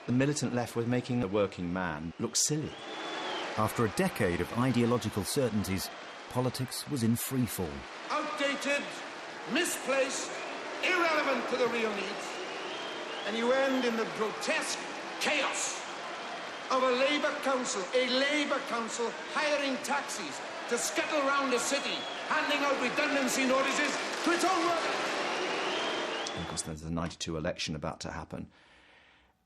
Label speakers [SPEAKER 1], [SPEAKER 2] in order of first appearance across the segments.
[SPEAKER 1] The militant left were making the working man look silly.
[SPEAKER 2] After a decade of ideological certainties, politics was in free fall.
[SPEAKER 3] Outdated, misplaced, irrelevant to the real needs, and you end in the grotesque chaos of a Labour council hiring taxis to scuttle round the city, handing out redundancy notices to its own workers.
[SPEAKER 1] Of course, there's the 92 election about to happen.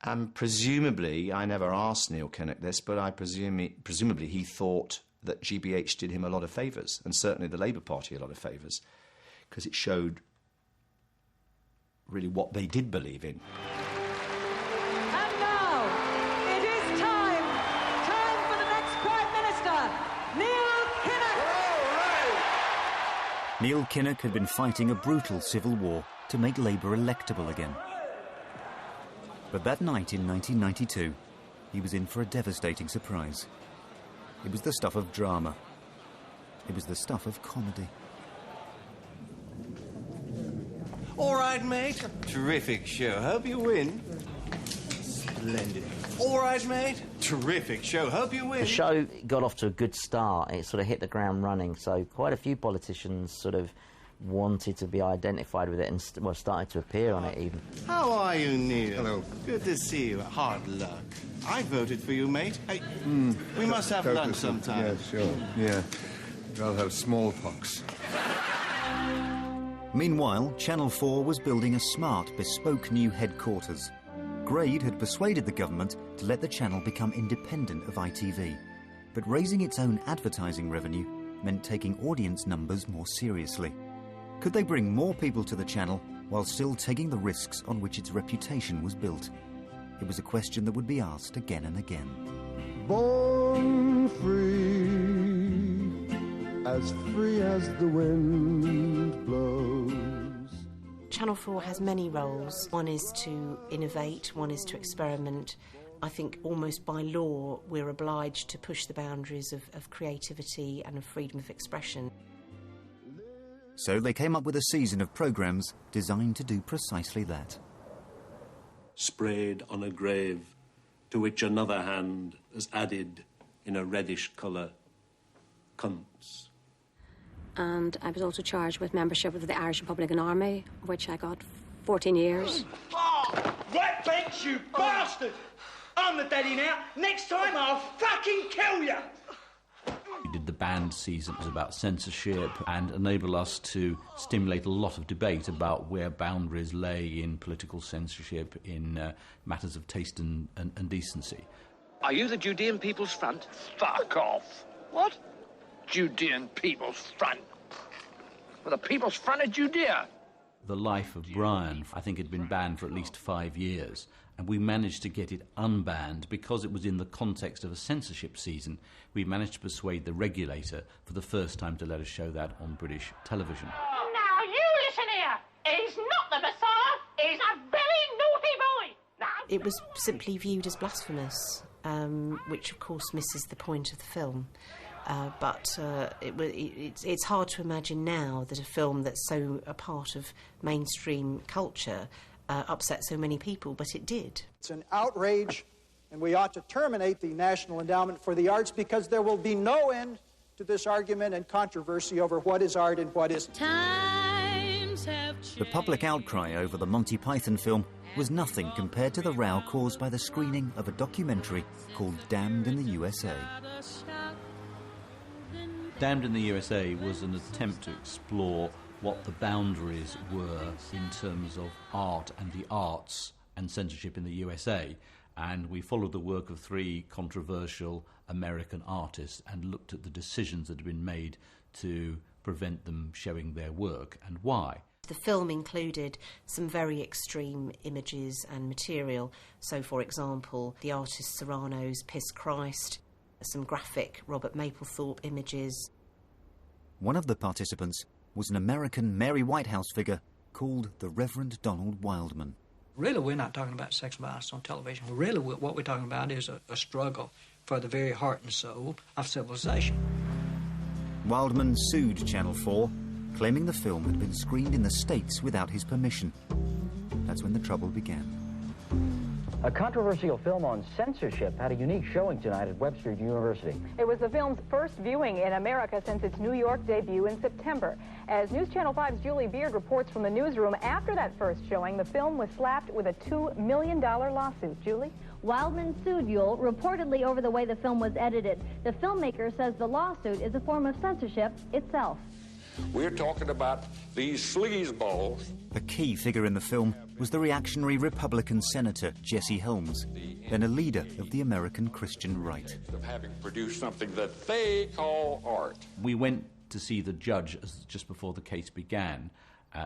[SPEAKER 1] And presumably, I never asked Neil Kinnock this, but presumably he thought that GBH did him a lot of favours, and certainly the Labour Party a lot of favours, because it showed really what they did believe in.
[SPEAKER 4] And now, it is time for the next Prime Minister, Neil Kinnock!
[SPEAKER 2] Neil Kinnock had been fighting a brutal civil war to make Labour electable again. But that night in 1992, he was in for a devastating surprise. It was the stuff of drama. It was the stuff of comedy.
[SPEAKER 5] All right, mate. Terrific show. Hope you win. Splendid. All right, mate. Terrific show. Hope you win.
[SPEAKER 6] The show got off to a good start. It sort of hit the ground running, so quite a few politicians sort of wanted to be identified with it and started to appear on it even.
[SPEAKER 5] How are you, Neil?
[SPEAKER 7] Hello.
[SPEAKER 5] Good to see you. Hard luck. I voted for you, mate. Hey, we must have lunch sometime.
[SPEAKER 7] Yeah, sure. Yeah. I'll have smallpox.
[SPEAKER 2] Meanwhile, Channel 4 was building a smart, bespoke new headquarters. Grade had persuaded the government to let the channel become independent of ITV. But raising its own advertising revenue meant taking audience numbers more seriously. Could they bring more people to the channel while still taking the risks on which its reputation was built? It was a question that would be asked again and again.
[SPEAKER 8] Born free as the wind blows.
[SPEAKER 9] Channel 4 has many roles. One is to innovate, one is to experiment. I think almost by law we're obliged to push the boundaries of creativity and of freedom of expression.
[SPEAKER 2] So they came up with a season of programmes designed to do precisely that.
[SPEAKER 10] Sprayed on a grave to which another hand has added in a reddish colour, cunts.
[SPEAKER 11] And I was also charged with membership of the Irish Republican Army, which I got 14 years.
[SPEAKER 12] Oh, wet bench, you bastard! I'm the daddy now. Next time I'll fucking kill you!
[SPEAKER 13] We did the banned season. It was about censorship and enabled us to stimulate a lot of debate about where boundaries lay in political censorship, in matters of taste and decency.
[SPEAKER 12] Are you the Judean People's Front? Fuck off. What? Judean People's Front? Well, the People's Front of Judea.
[SPEAKER 13] The Life of Brian, I think, had been banned for at least 5 years, and we managed to get it unbanned because it was in the context of a censorship season. We managed to persuade the regulator for the first time to let us show that on British television.
[SPEAKER 14] Now, you listen here. He's not the Messiah. He's a very naughty boy. Now.
[SPEAKER 9] It was simply viewed as blasphemous, which, of course, misses the point of the film. But it's hard to imagine now that a film that's so a part of mainstream culture upset so many people, but it did.
[SPEAKER 15] It's an outrage, and we ought to terminate the National Endowment for the Arts because there will be no end to this argument and controversy over what is art and what isn't.
[SPEAKER 2] The public outcry over the Monty Python film was nothing compared to the row caused by the screening of a documentary called Damned in the USA.
[SPEAKER 13] Damned in the USA was an attempt to explore what the boundaries were in terms of art and the arts and censorship in the USA. And we followed the work of 3 controversial American artists and looked at the decisions that had been made to prevent them showing their work and why.
[SPEAKER 9] The film included some very extreme images and material. So, for example, the artist Serrano's Piss Christ, some graphic Robert Mapplethorpe images.
[SPEAKER 2] One of the participants was an American Mary Whitehouse figure called the Reverend Donald Wildman.
[SPEAKER 16] Really, we're not talking about sex violence on television. Really, what we're talking about is a struggle for the very heart and soul of civilization.
[SPEAKER 2] Wildman sued Channel 4, claiming the film had been screened in the States without his permission. That's when the trouble began.
[SPEAKER 17] A controversial film on censorship had a unique showing tonight at Webster University.
[SPEAKER 18] It was the film's first viewing in America since its New York debut in September. As News Channel 5's Julie Beard reports from the newsroom, after that first showing, the film was slapped with a $2 million lawsuit. Julie?
[SPEAKER 19] Wildman sued Yule, reportedly over the way the film was edited. The filmmaker says the lawsuit is a form of censorship itself.
[SPEAKER 20] We're talking about these sleazeballs.
[SPEAKER 2] A key figure in the film was the reactionary Republican Senator Jesse Helms, then a leader of the American Christian right.
[SPEAKER 20] Of having produced something that they call art.
[SPEAKER 13] We went to see the judge just before the case began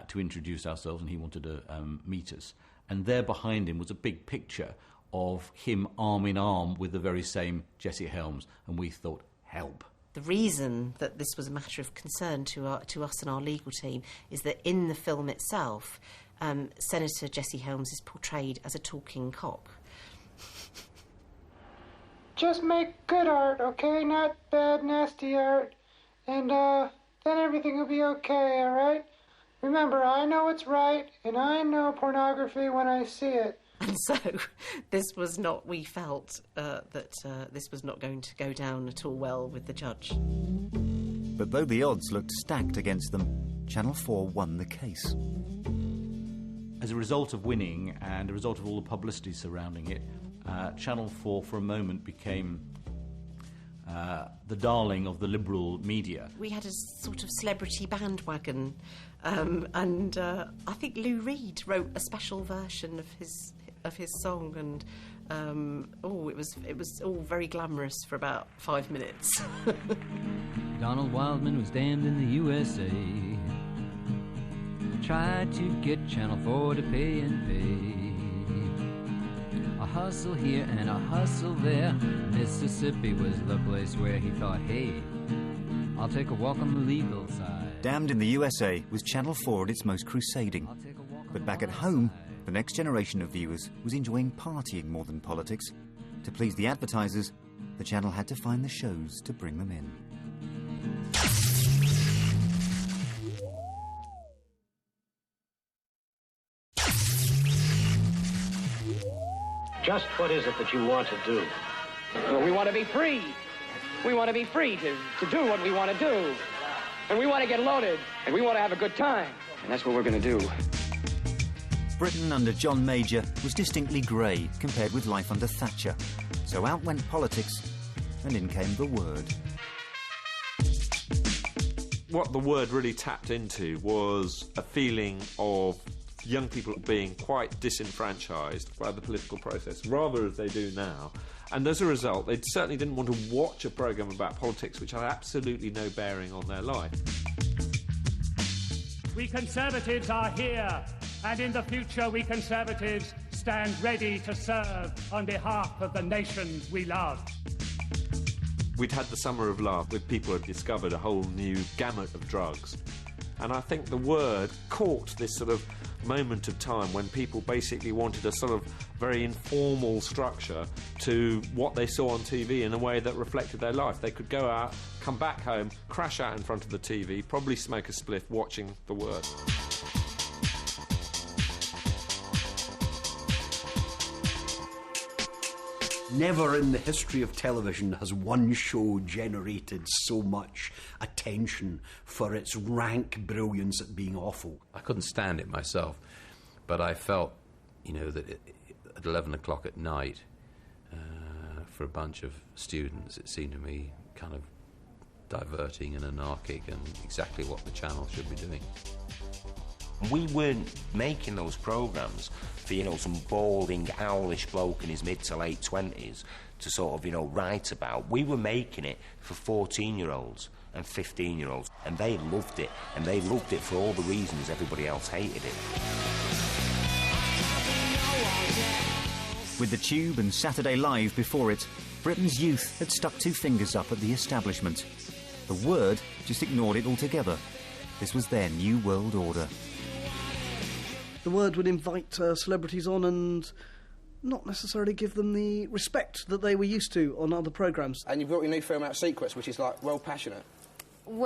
[SPEAKER 13] to introduce ourselves, and he wanted to meet us. And there behind him was a big picture of him arm in arm with the very same Jesse Helms, and we thought, help.
[SPEAKER 9] The reason that this was a matter of concern to us and our legal team is that in the film itself, Senator Jesse Helms is portrayed as a talking cock.
[SPEAKER 21] Just make good art, okay? Not bad, nasty art. And then everything will be okay, all right? Remember, I know what's right, and I know pornography when I see it.
[SPEAKER 9] And so this was not, we felt that this was not going to go down at all well with the judge.
[SPEAKER 2] But though the odds looked stacked against them, Channel 4 won the case.
[SPEAKER 13] As a result of winning and a result of all the publicity surrounding it, Channel 4 for a moment became the darling of the liberal media.
[SPEAKER 9] We had a sort of celebrity bandwagon, and I think Lou Reed wrote a special version of his song, and it was all very glamorous for about 5 minutes.
[SPEAKER 22] Donald Wildman was damned in the USA. Tried to get Channel 4 to pay and pay. A hustle here and a hustle there. Mississippi was the place where he thought, hey, I'll take a walk on the legal side.
[SPEAKER 2] Damned in the USA was Channel 4 at its most crusading. But back at home, the next generation of viewers was enjoying partying more than politics. To please the advertisers, the channel had to find the shows to bring them in.
[SPEAKER 23] Just what is it that you want to do?
[SPEAKER 12] Well, we want to be free. We want to be free to do what we want to do. And we want to get loaded. And we want to have a good time. And that's what we're going to do.
[SPEAKER 2] Britain under John Major was distinctly grey compared with life under Thatcher. So out went politics, and in came the Word.
[SPEAKER 24] What the Word really tapped into was a feeling of young people being quite disenfranchised by the political process, rather as they do now. And as a result, they certainly didn't want to watch a programme about politics which had absolutely no bearing on their life.
[SPEAKER 25] We Conservatives are here, and in the future we Conservatives stand ready to serve on behalf of the nation we love.
[SPEAKER 24] We'd had the Summer of Love, with people had discovered a whole new gamut of drugs. And I think the Word caught this sort of moment of time when people basically wanted a sort of very informal structure to what they saw on TV in a way that reflected their life. They could go out, come back home, crash out in front of the TV, probably smoke a spliff watching the Word.
[SPEAKER 26] Never in the history of television has one show generated so much attention for its rank brilliance at being awful.
[SPEAKER 27] I couldn't stand it myself, but I felt, that at 11 o'clock at night, for a bunch of students, it seemed to me kind of diverting and anarchic and exactly what the channel should be doing.
[SPEAKER 28] We weren't making those programmes for, some balding, owlish bloke in his mid to late 20s to sort of, write about. We were making it for 14-year-olds and 15-year-olds, and they loved it, and they loved it for all the reasons everybody else hated it.
[SPEAKER 2] With the Tube and Saturday Live before it, Britain's youth had stuck two fingers up at the establishment. The Word just ignored it altogether. This was their new world order.
[SPEAKER 29] The Word would invite celebrities on and not necessarily give them the respect that they were used to on other programmes.
[SPEAKER 30] And you've got your new film out, Secrets, which is, well passionate.